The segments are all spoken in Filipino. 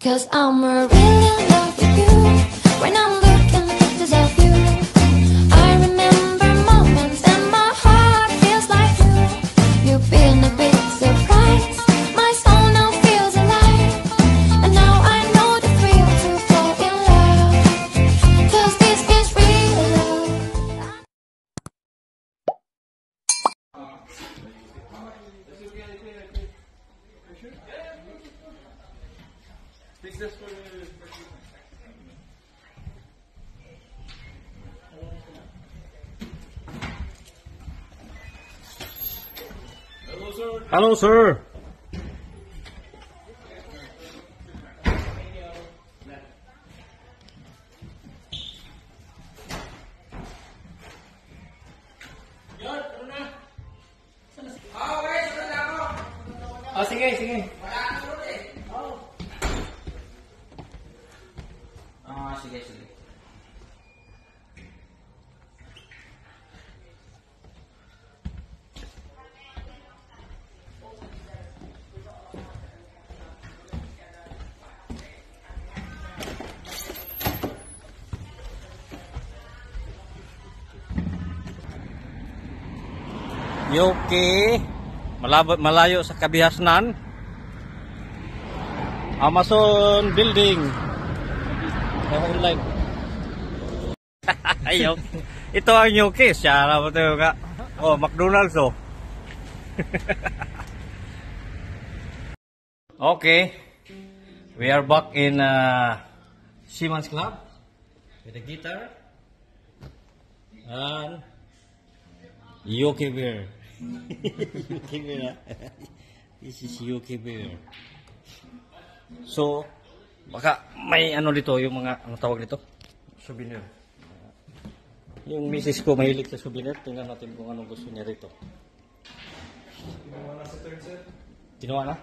'Cause I'm really in love with you. When I'm looking just at you, I remember moments and my heart feels like you. You've been a big surprise. My soul now feels alive, and now I know the thrill to fall in love. 'Cause this is real love. Hello, sir. Oh, sige, sige. Sige, sige. Yoki, malayo sa Kabihasnan. Amazon Building. Online. Ayaw. Ito ang Yoki. Siya na ba ito ka? Oh, McDonald's oh. Okay. We are back in Seaman's Club with a guitar and Yoki beer. Yoki beer. This is Yoki beer. So, baka may ano dito, yung mga, ano tawag dito? Souvenir. Yung misis ko mahilig sa souvenir. Tingnan natin kung anong gusto niya dito. Kinuha na sa third set. Kinuha na?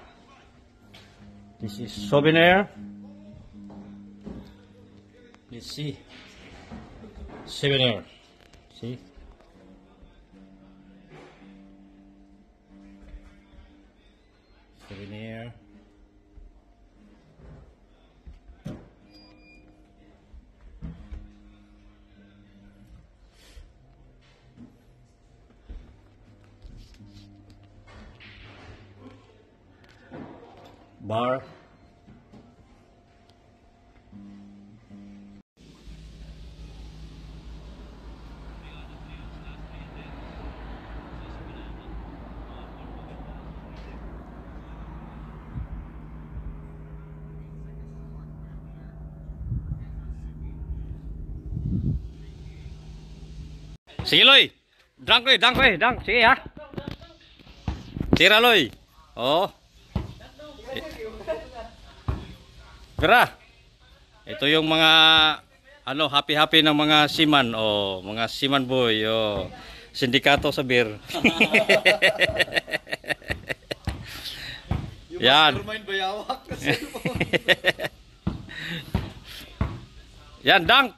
This is souvenir. Let's see. Souvenir. See? Souvenir. Bar. Sige, Loy. Drunk, Loy. Drunk, Loy. Drunk. Sige, ha. Tira, Loy. Oh. Vera. Ito yung mga ano, happy-happy ng mga seaman. Oh, mga seaman boy. Oh. Sindikato sa beer. Yan. Yan, Dunk.